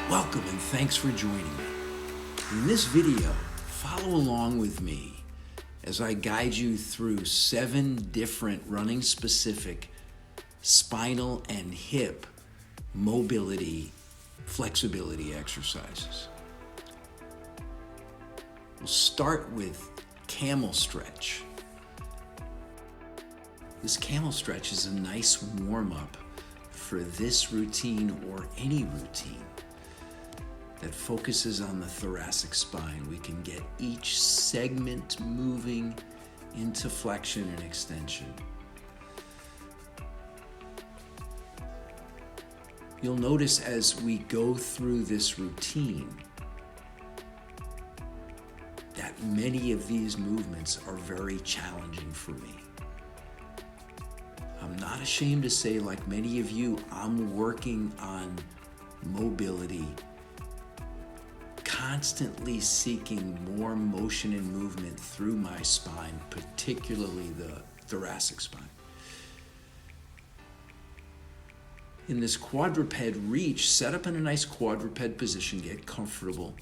Welcome and thanks for joining me. In this video, follow along with me as I guide you through 7 different running-specific spinal and hip mobility, flexibility exercises. We'll start with Camel Stretch. This Camel Stretch is a nice warm-up for this routine or any routine that focuses on the thoracic spine. We can get each segment moving into flexion and extension. You'll notice as we go through this routine that many of these movements are very challenging for me. I'm not ashamed to say, like many of you, I'm working on mobility, constantly seeking more motion and movement through my spine, particularly the thoracic spine. In this quadruped reach, set up in a nice quadruped position, get comfortable,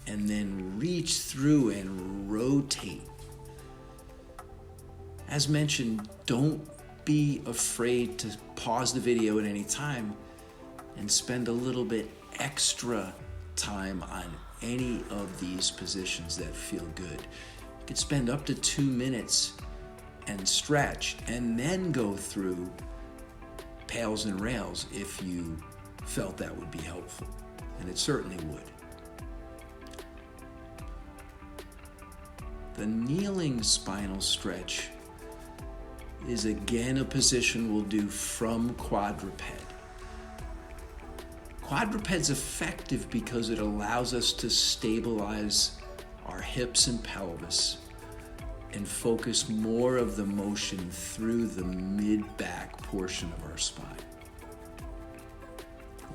and then reach through and rotate. As mentioned, don't be afraid to pause the video at any time and spend a little bit extra time on any of these positions that feel good. You could spend up to 2 minutes and stretch and then go through pails and rails if you felt that would be helpful, and it certainly would. The kneeling spinal stretch is again a position we'll do from quadruped. Quadruped's effective because it allows us to stabilize our hips and pelvis and focus more of the motion through the mid-back portion of our spine.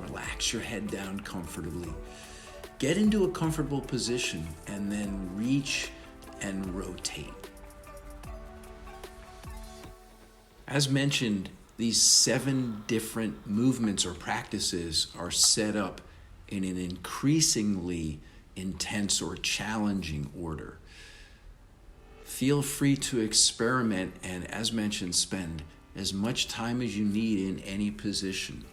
Relax your head down comfortably. Get into a comfortable position and then reach and rotate. As mentioned, these 7 different movements or practices are set up in an increasingly intense or challenging order. Feel free to experiment and, as mentioned, spend as much time as you need in any position.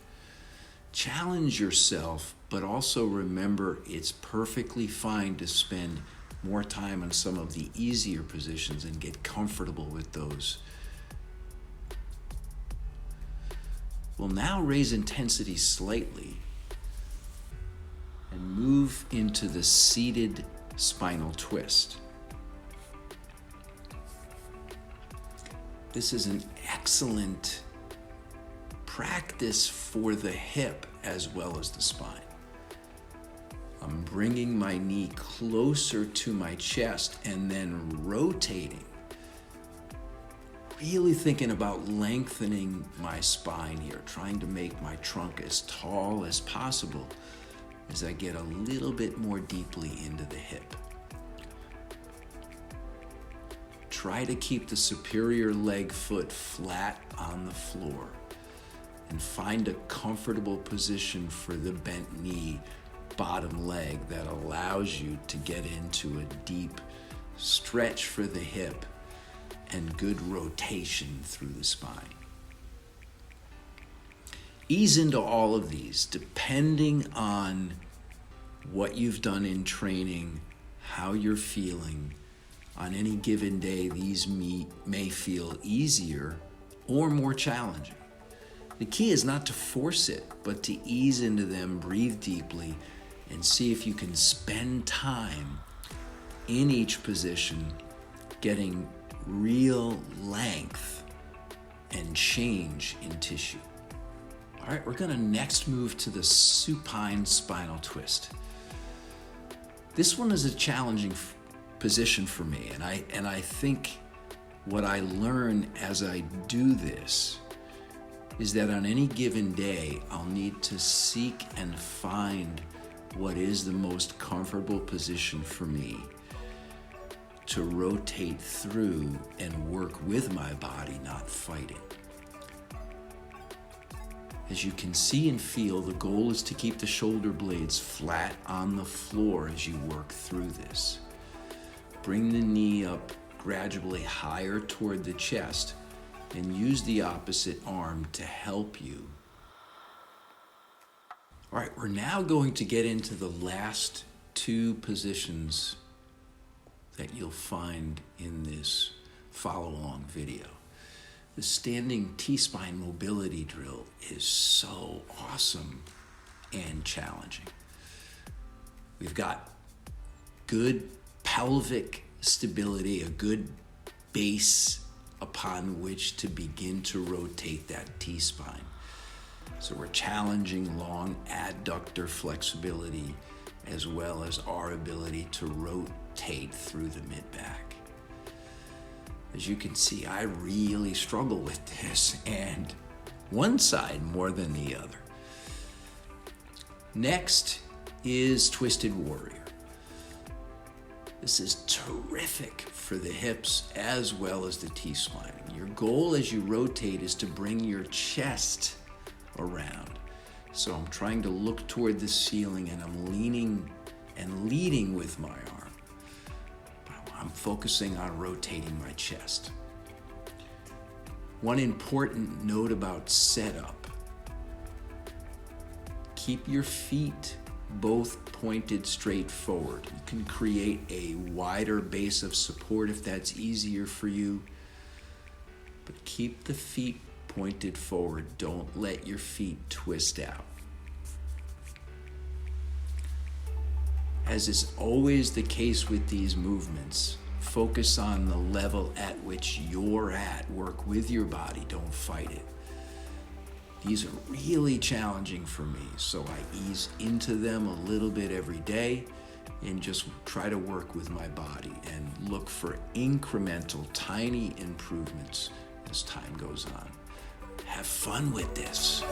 Challenge yourself, but also remember it's perfectly fine to spend more time on some of the easier positions and get comfortable with those. We'll now raise intensity slightly and move into the seated spinal twist. This is an excellent practice for the hip as well as the spine. I'm bringing my knee closer to my chest and then rotating. Really thinking about lengthening my spine here, trying to make my trunk as tall as possible as I get a little bit more deeply into the hip. Try to keep the superior leg foot flat on the floor and find a comfortable position for the bent knee, bottom leg that allows you to get into a deep stretch for the hip and good rotation through the spine. Ease into all of these depending on what you've done in training, how you're feeling. On any given day, these may feel easier or more challenging. The key is not to force it, but to ease into them, breathe deeply, and see if you can spend time in each position getting real length and change in tissue. All right, we're gonna next move to the supine spinal twist. This one is a challenging position for me, and I think what I learn as I do this is that on any given day, I'll need to seek and find what is the most comfortable position for me to rotate through and work with my body, not fight it. As you can see and feel, the goal is to keep the shoulder blades flat on the floor as you work through this. Bring the knee up gradually higher toward the chest and use the opposite arm to help you. All right, we're now going to get into the last two positions that you'll find in this follow-along video. The standing T-spine mobility drill is so awesome and challenging. We've got good pelvic stability, a good base upon which to begin to rotate that T-spine. So we're challenging long adductor flexibility as well as our ability to rotate through the mid-back. As you can see, I really struggle with this, and one side more than the other. Next is Twisted Warrior. This is terrific for the hips as well as the T-spine. Your goal as you rotate is to bring your chest around. So I'm trying to look toward the ceiling and I'm leaning and leading with my arm. I'm focusing on rotating my chest. One important note about setup: keep your feet both pointed straight forward. You can create a wider base of support if that's easier for you, but keep the feet pointed forward. Don't let your feet twist out. As is always the case with these movements, focus on the level at which you're at. Work with your body, don't fight it. These are really challenging for me, so I ease into them a little bit every day and just try to work with my body and look for incremental, tiny improvements as time goes on. Have fun with this.